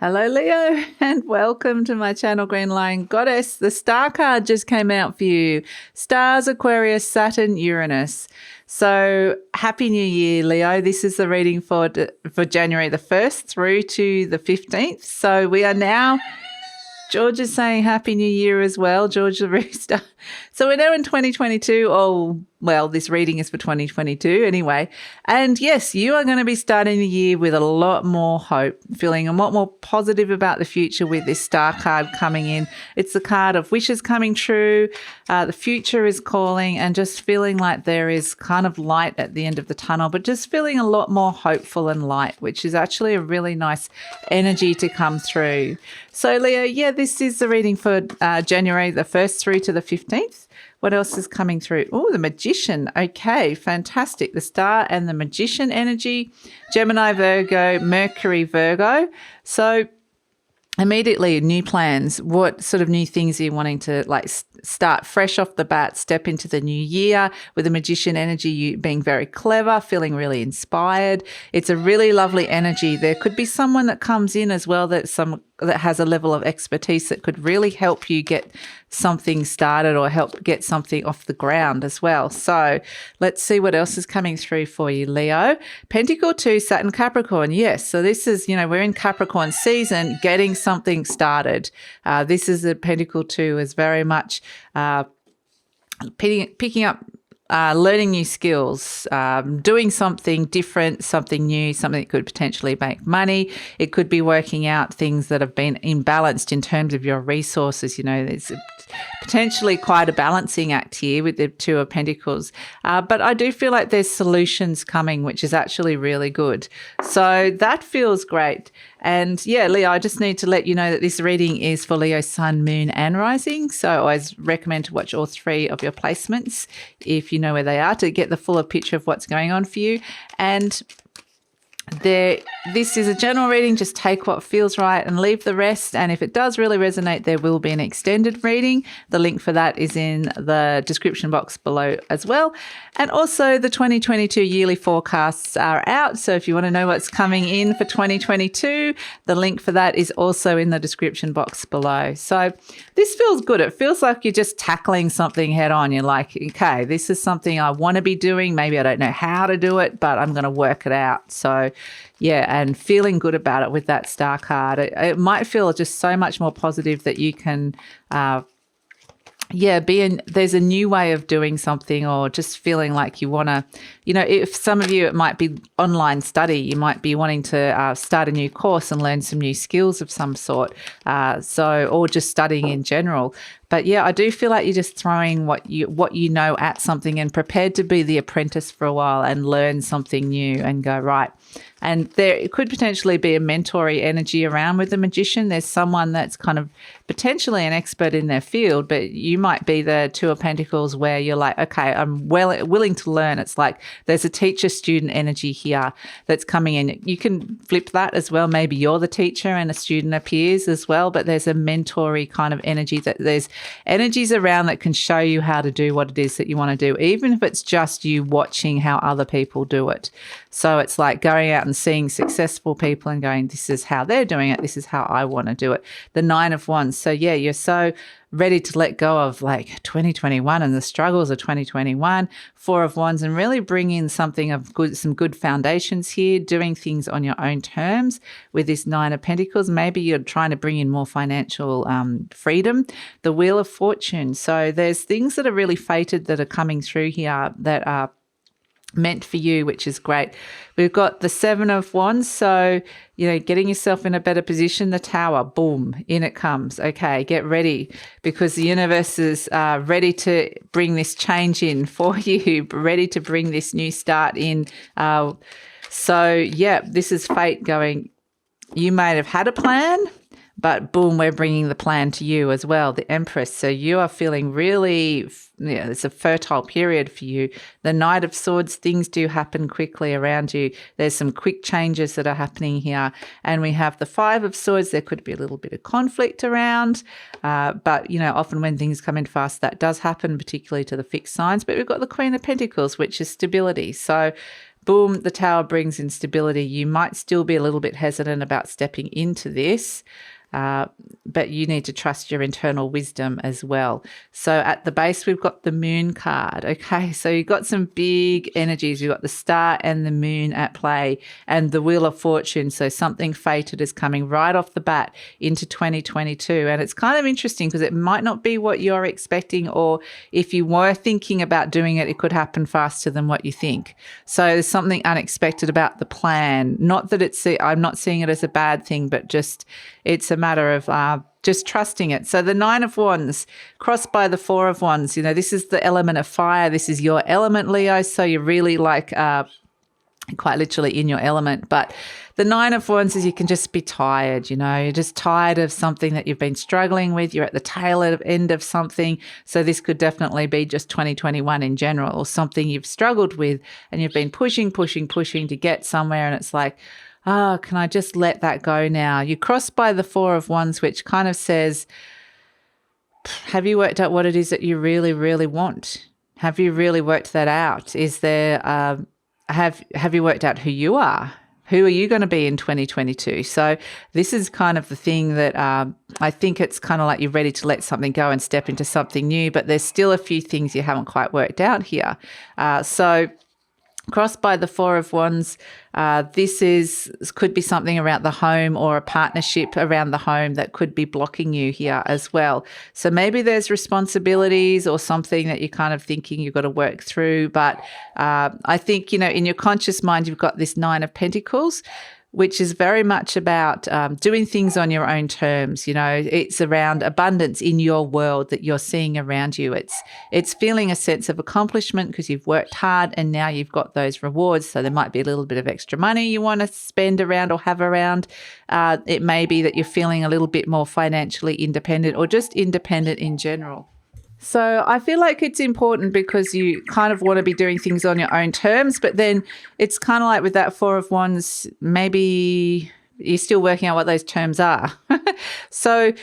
Hello, Leo, and welcome to my channel, GreenLion Goddess. The star card just came out for you. Stars, Aquarius, Saturn, Uranus. So happy New Year, Leo. This is the reading for January the 1st through to the 15th. So we are now... George is saying Happy New Year as well, George the Rooster. So we're now in 2022. Oh, well, this reading is for 2022 anyway. And yes, you are going to be starting the year with a lot more hope, feeling a lot more positive about the future with this star card coming in. It's the card of wishes coming true. The future is calling, and just feeling like there is kind of light at the end of the tunnel, but just feeling a lot more hopeful and light, which is actually a really nice energy to come through. So, Leo, yeah, this is the reading for January the 1st through to the 15th. What else is coming through? Oh, the Magician. Okay, fantastic. The Star and the Magician energy. Gemini, Virgo, Mercury, Virgo. So immediately new plans. What sort of new things are you wanting to start fresh off the bat, step into the new year with the Magician energy, you being very clever, feeling really inspired. It's a really lovely energy. There could be someone that comes in as well that has a level of expertise that could really help you get something started or help get something off the ground as well. So let's see what else is coming through for you, Leo. Pentacle 2, Saturn, Capricorn. Yes, so this is, we're in Capricorn season, getting something started. This is a Pentacle 2 is very much picking up, learning new skills, doing something different, something new, something that could potentially make money. It could be working out things that have been imbalanced in terms of your resources. There's potentially quite a balancing act here with the Two of Pentacles. But I do feel like there's solutions coming, which is actually really good. So that feels great. And yeah, Leo, I just need to let you know that this reading is for Leo, Sun, Moon and Rising. So I always recommend to watch all three of your placements if you know where they are to get the fuller picture of what's going on for you. And this is a general reading. Just take what feels right and leave the rest. And if it does really resonate, there will be an extended reading. The link for that is in the description box below as well. And also the 2022 yearly forecasts are out. So if you want to know what's coming in for 2022, the link for that is also in the description box below. So this feels good. It feels like you're just tackling something head on. You're like, okay, this is something I want to be doing. Maybe I don't know how to do it, but I'm going to work it out. So yeah, and feeling good about it with that star card. It might feel just so much more positive that you can, there's a new way of doing something, or just feeling like you want to, if some of you, it might be online study. You might be wanting to start a new course and learn some new skills of some sort. Or just studying in general. But yeah, I do feel like you're just throwing what you know at something and prepared to be the apprentice for a while and learn something new and go, right. And there could potentially be a mentory energy around with the Magician. There's someone that's kind of potentially an expert in their field, but you might be the Two of Pentacles where you're like, okay, I'm willing to learn. It's like there's a teacher-student energy here that's coming in. You can flip that as well. Maybe you're the teacher and a student appears as well, but there's a mentory kind of energy, that there's energies around that can show you how to do what it is that you want to do, even if it's just you watching how other people do it. So it's like going out and seeing successful people and going, this is how they're doing it. This is how I want to do it. The Nine of Wands. So yeah, you're so ready to let go of like 2021 and the struggles of 2021, Four of Wands, and really bring in something of some good foundations here, doing things on your own terms with this Nine of Pentacles. Maybe you're trying to bring in more financial freedom. The Wheel of Fortune. So there's things that are really fated that are coming through here that are meant for you, which is great. We've got the Seven of Wands. So, getting yourself in a better position. The Tower, boom, in it comes. Okay, get ready, because the universe is ready to bring this change in for you, ready to bring this new start in. So yeah, this is fate going, you may have had a plan, but boom, we're bringing the plan to you as well, the Empress. So you are feeling really, it's a fertile period for you. The Knight of Swords, things do happen quickly around you. There's some quick changes that are happening here. And we have the Five of Swords. There could be a little bit of conflict around. But, often when things come in fast, that does happen, particularly to the fixed signs. But we've got the Queen of Pentacles, which is stability. So boom, the Tower brings instability. You might still be a little bit hesitant about stepping into this, but you need to trust your internal wisdom as well. So at the base, we've got the Moon card. Okay, so you've got some big energies. You've got the Star and the Moon at play, and the Wheel of Fortune. So something fated is coming right off the bat into 2022. And it's kind of interesting because it might not be what you're expecting, or if you were thinking about doing it, it could happen faster than what you think. So there's something unexpected about the plan. Not that I'm not seeing it as a bad thing, but just it's a matter of just trusting it. So the Nine of Wands crossed by the Four of Wands, you know, this is the element of fire. This is your element, Leo. So you're really like quite literally in your element. But the Nine of Wands is you can just be tired, you know, you're just tired of something that you've been struggling with. You're at the tail end of something. So this could definitely be just 2021 in general, or something you've struggled with and you've been pushing to get somewhere. And it's like, oh, can I just let that go now? You cross by the Four of Wands, which kind of says, have you worked out what it is that you really, really want? Have you really worked that out? Is there, have you worked out who you are? Who are you going to be in 2022? So this is kind of the thing that I think it's kind of like you're ready to let something go and step into something new, but there's still a few things you haven't quite worked out here. So crossed by the Four of Wands, this could be something around the home, or a partnership around the home that could be blocking you here as well. So maybe there's responsibilities or something that you're kind of thinking you've got to work through. But I think, you know, in your conscious mind, you've got this Nine of Pentacles, which is very much about doing things on your own terms. You know, it's around abundance in your world that you're seeing around you. It's feeling a sense of accomplishment because you've worked hard and now you've got those rewards. So there might be a little bit of extra money you want to spend around or have around. It may be that you're feeling a little bit more financially independent, or just independent in general. So I feel like it's important because you kind of want to be doing things on your own terms, but then it's kind of like with that Four of Wands, maybe you're still working out what those terms are. So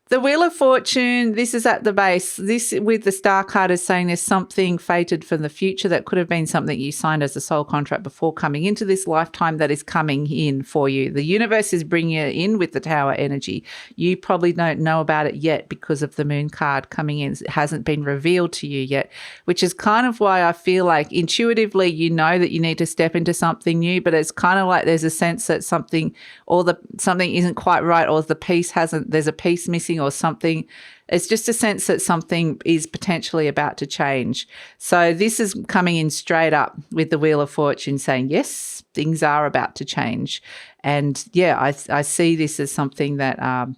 the Wheel of Fortune, this is at the base. This with the Star card is saying there's something fated for the future that could have been something you signed as a soul contract before coming into this lifetime that is coming in for you. The universe is bringing it in with the Tower energy. You probably don't know about it yet because of the Moon card coming in. It hasn't been revealed to you yet, which is kind of why I feel like intuitively you know that you need to step into something new, but it's kind of like there's a sense that something isn't quite right, or there's a piece missing or something. It's just a sense that something is potentially about to change. So this is coming in straight up with the Wheel of Fortune saying, yes, things are about to change. And yeah, I see this as something that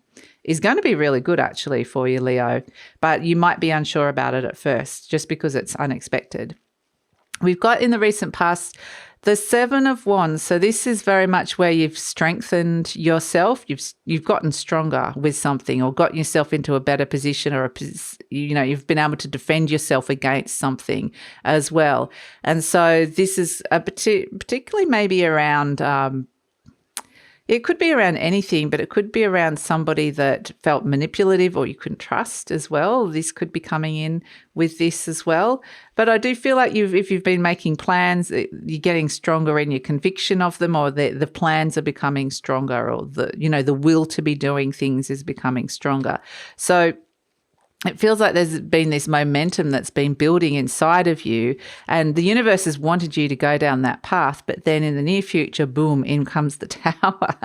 is going to be really good actually for you, Leo, but you might be unsure about it at first just because it's unexpected. We've got in the recent past the Seven of Wands. So this is very much where you've strengthened yourself. You've gotten stronger with something, or gotten yourself into a better position, or you've been able to defend yourself against something as well. And so this is particularly maybe around it could be around anything, but it could be around somebody that felt manipulative or you couldn't trust as well. This could be coming in with this as well. But I do feel like if you've been making plans, you're getting stronger in your conviction of them, or the plans are becoming stronger, or the will to be doing things is becoming stronger. So it feels like there's been this momentum that's been building inside of you, and the universe has wanted you to go down that path. But then in the near future, boom, in comes the Tower.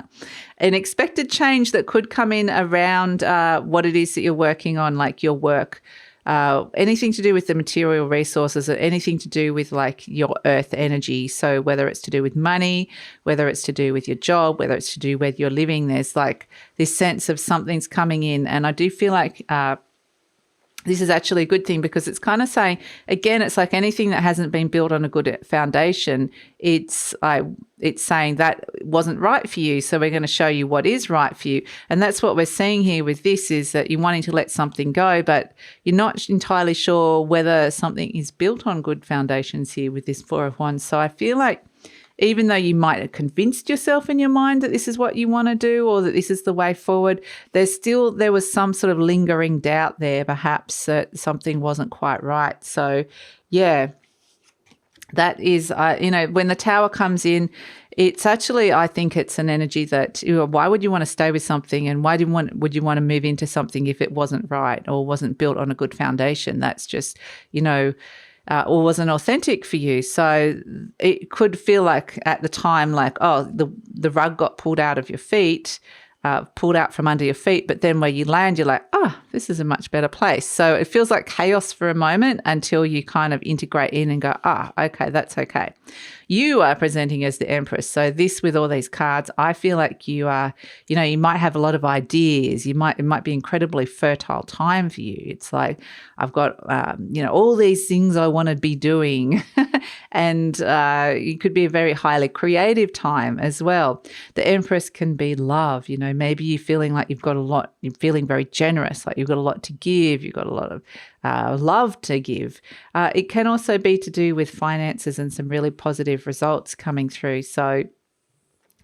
An expected change that could come in around what it is that you're working on, like your work, anything to do with the material resources, or anything to do with like your earth energy. So whether it's to do with money, whether it's to do with your job, whether it's to do with your living, there's like this sense of something's coming in. And I do feel like this is actually a good thing, because it's kind of saying, again, it's like anything that hasn't been built on a good foundation, it's saying that wasn't right for you. So we're going to show you what is right for you. And that's what we're seeing here with this, is that you're wanting to let something go, but you're not entirely sure whether something is built on good foundations here with this Four of Wands. So I feel like even though you might have convinced yourself in your mind that this is what you want to do, or that this is the way forward, there was some sort of lingering doubt there, perhaps that something wasn't quite right. So yeah, that is, when the Tower comes in, it's actually, I think it's an energy that, why would you want to stay with something, and why would you want to move into something if it wasn't right or wasn't built on a good foundation? That's just, or wasn't authentic for you. So it could feel like at the time, like, oh, the rug got pulled out of your feet, pulled out from under your feet, but then where you land, you're like, oh, this is a much better place. So it feels like chaos for a moment until you kind of integrate in and go, okay, that's okay. You are presenting as the Empress. So this, with all these cards, I feel like you are, you might have a lot of ideas. It might be incredibly fertile time for you. It's like, I've got, all these things I want to be doing. And it could be a very highly creative time as well. The Empress can be love. Maybe you're feeling like you've got a lot, you're feeling very generous, like you've got a lot to give, you've got a lot of love to give. It can also be to do with finances and some really positive results coming through. So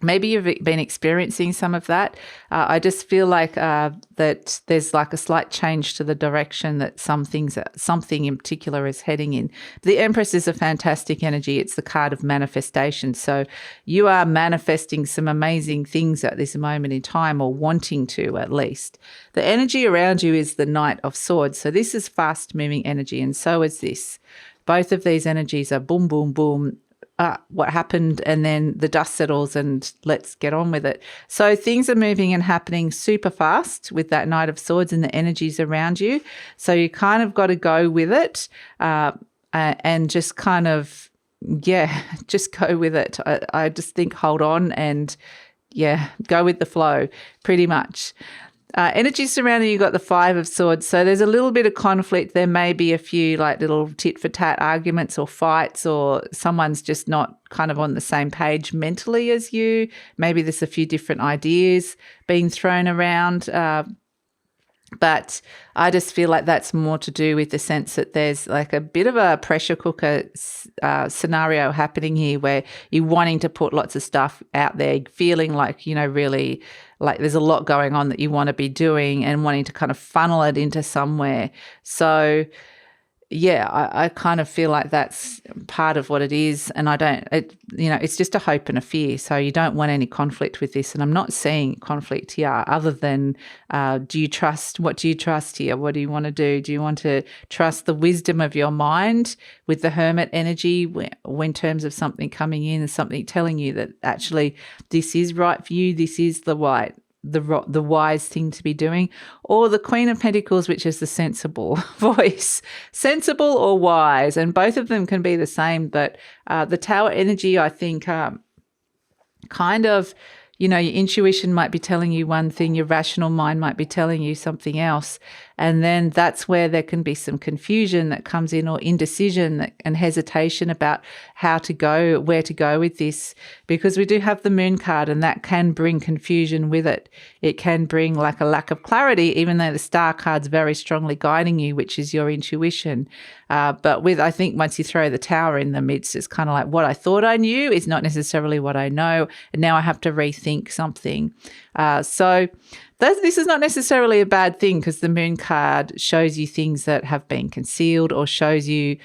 maybe you've been experiencing some of that. I just feel like that there's like a slight change to the direction that something in particular is heading in. The Empress is a fantastic energy. It's the card of manifestation. So you are manifesting some amazing things at this moment in time, or wanting to at least. The energy around you is the Knight of Swords. So this is fast-moving energy, and so is this. Both of these energies are boom, boom, boom. What happened, and then the dust settles and let's get on with it. So things are moving and happening super fast with that Knight of Swords and the energies around you. So you kind of got to go with it and just kind of, just go with it. I just think hold on and, go with the flow pretty much. Energy surrounding you got the Five of Swords. So there's a little bit of conflict. There may be a few like little tit for tat arguments or fights, or someone's just not kind of on the same page mentally as you. Maybe there's a few different ideas being thrown around. But I just feel like that's more to do with the sense that there's like a bit of a pressure cooker scenario happening here, where you're wanting to put lots of stuff out there, feeling like, really like there's a lot going on that you want to be doing and wanting to kind of funnel it into somewhere. So I kind of feel like that's part of what it is. And it's just a hope and a fear. So you don't want any conflict with this. And I'm not seeing conflict here other than, what do you trust here? What do you want to do? Do you want to trust the wisdom of your mind with the Hermit energy when terms of something coming in and something telling you that actually this is right for you, this is the wise thing to be doing? Or the Queen of Pentacles, which is the sensible voice, sensible or wise, and both of them can be the same. But the Tower energy, I think, kind of, your intuition might be telling you one thing, your rational mind might be telling you something else. And then that's where there can be some confusion that comes in, or indecision and hesitation about where to go with this, because we do have the Moon card, and that can bring confusion with it. It can bring like a lack of clarity, even though the Star card's very strongly guiding you, which is your intuition. But I think once you throw the Tower in the midst, it's kind of like what I thought I knew is not necessarily what I know, and now I have to rethink something. So this is not necessarily a bad thing, because the Moon card shows you things that have been concealed, or shows you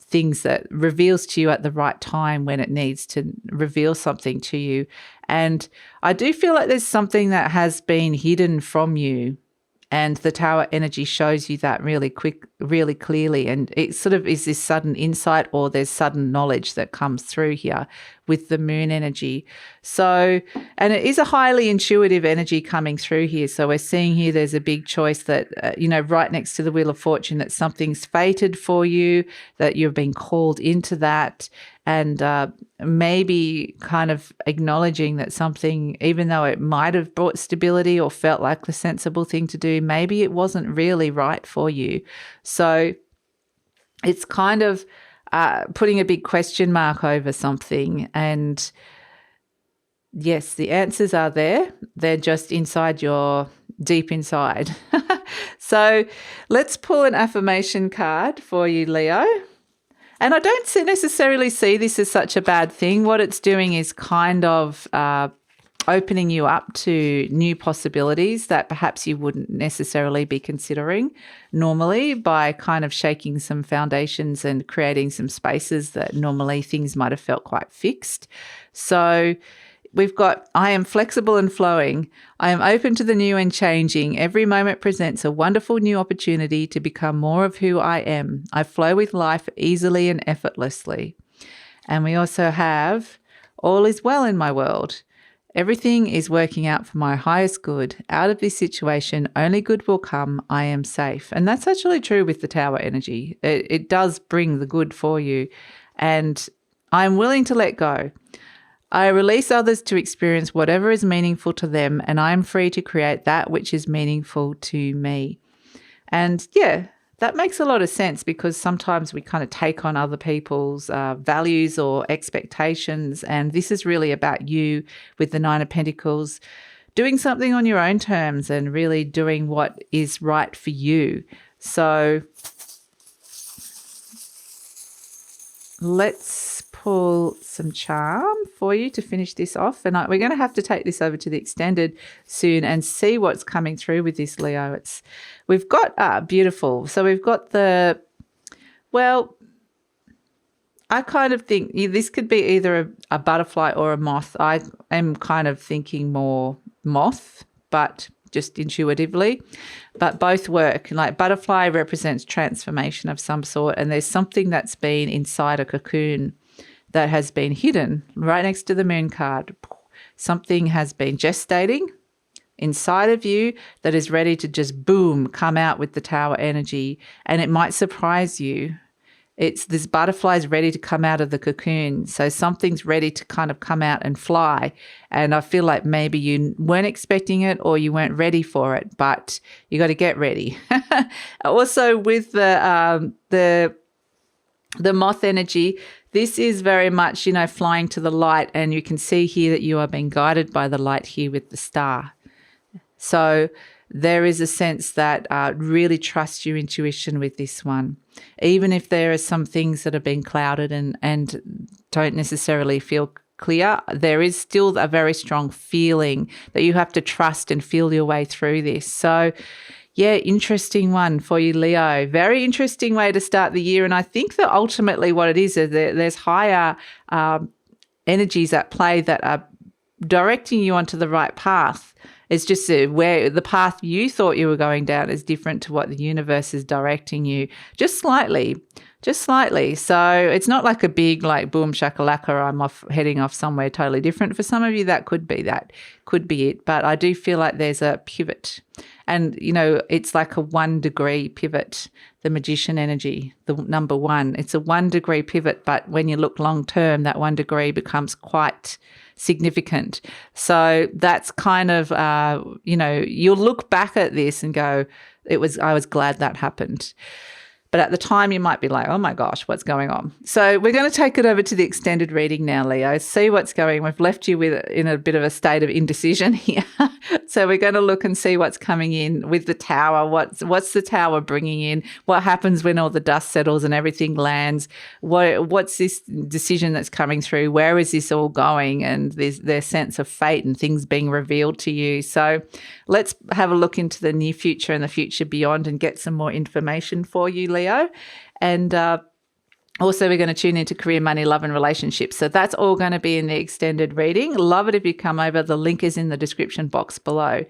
things that reveals to you at the right time when it needs to reveal something to you. And I do feel like there's something that has been hidden from you, and the Tower energy shows you that really clearly. And it sort of is this sudden insight, or there's sudden knowledge that comes through here with the Moon energy. So, and it is a highly intuitive energy coming through here. So we're seeing here there's a big choice that, right next to the Wheel of Fortune, that something's fated for you, that you've been called into that. And maybe kind of acknowledging that something, even though it might have brought stability or felt like the sensible thing to do, maybe it wasn't really right for you. So it's kind of putting a big question mark over something. And yes, the answers are there. They're just deep inside. So let's pull an affirmation card for you, Leo. And I don't necessarily see this as such a bad thing. What it's doing is kind of opening you up to new possibilities that perhaps you wouldn't necessarily be considering normally, by kind of shaking some foundations and creating some spaces that normally things might have felt quite fixed. So we've got, I am flexible and flowing. I am open to the new and changing. Every moment presents a wonderful new opportunity to become more of who I am. I flow with life easily and effortlessly. And we also have, all is well in my world. Everything is working out for my highest good. Out of this situation, only good will come. I am safe. And that's actually true with the Tower energy. It does bring the good for you. And I'm willing to let go. I release others to experience whatever is meaningful to them, and I am free to create that which is meaningful to me. And yeah, that makes a lot of sense, because sometimes we kind of take on other people's values or expectations, and this is really about you with the Nine of Pentacles, doing something on your own terms and really doing what is right for you. So let's pull some charm for you to finish this off. And we're going to have to take this over to the extended soon and see what's coming through with this, Leo. We've got beautiful. So we've got the, well, I kind of think this could be either a butterfly or a moth. I am kind of thinking more moth, but just intuitively, but both work. Like butterfly represents transformation of some sort, and there's something that's been inside a cocoon that has been hidden right next to the moon card. Something has been gestating inside of you that is ready to just boom, come out with the Tower energy, and it might surprise you. It's this butterfly is ready to come out of the cocoon. So something's ready to kind of come out and fly. And I feel like maybe you weren't expecting it or you weren't ready for it, but you got to get ready. Also with the moth energy, this is very much, flying to the light, and you can see here that you are being guided by the light here with the star. So there is a sense that really trust your intuition with this one. Even if there are some things that have been clouded and don't necessarily feel clear, there is still a very strong feeling that you have to trust and feel your way through this. So yeah, interesting one for you, Leo. Very interesting way to start the year. And I think that ultimately what it is there's higher energies at play that are directing you onto the right path. It's just where the path you thought you were going down is different to what the universe is directing you, just slightly. So it's not like a big, like, boom, shakalaka, I'm heading off somewhere totally different. For some of you, that could be it. But I do feel like there's a pivot. And, it's like a 1 degree pivot, the Magician energy, the number 1. It's a 1 degree pivot, but when you look long term, that 1 degree becomes quite significant. So that's kind of, you'll look back at this and go, I was glad that happened. But at the time, you might be like, oh my gosh, what's going on? So we're going to take it over to the extended reading now, Leo. See what's going. We've left you in a bit of a state of indecision here. So we're going to look and see what's coming in with the Tower. What's the Tower bringing in? What happens when all the dust settles and everything lands? What's this decision that's coming through? Where is this all going? And there's their sense of fate and things being revealed to you. So let's have a look into the near future and the future beyond and get some more information for you, Leo. And also we're going to tune into career, money, love and relationships. So that's all going to be in the extended reading. Love it if you come over. The link is in the description box below.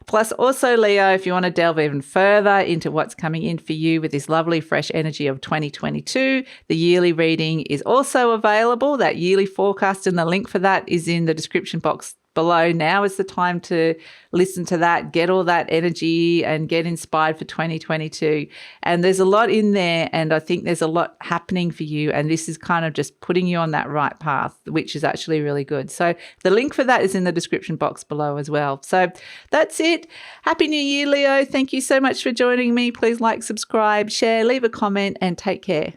Plus also, Leo, if you want to delve even further into what's coming in for you with this lovely fresh energy of 2022, the yearly reading is also available. That yearly forecast and the link for that is in the description box below. Now is the time to listen to that, get all that energy and get inspired for 2022. And there's a lot in there, and I think there's a lot happening for you, and this is kind of just putting you on that right path, which is actually really good. So the link for that is in the description box below as well. So that's it. Happy New Year, Leo. Thank you so much for joining me. Please like, subscribe, share, leave a comment, and take care.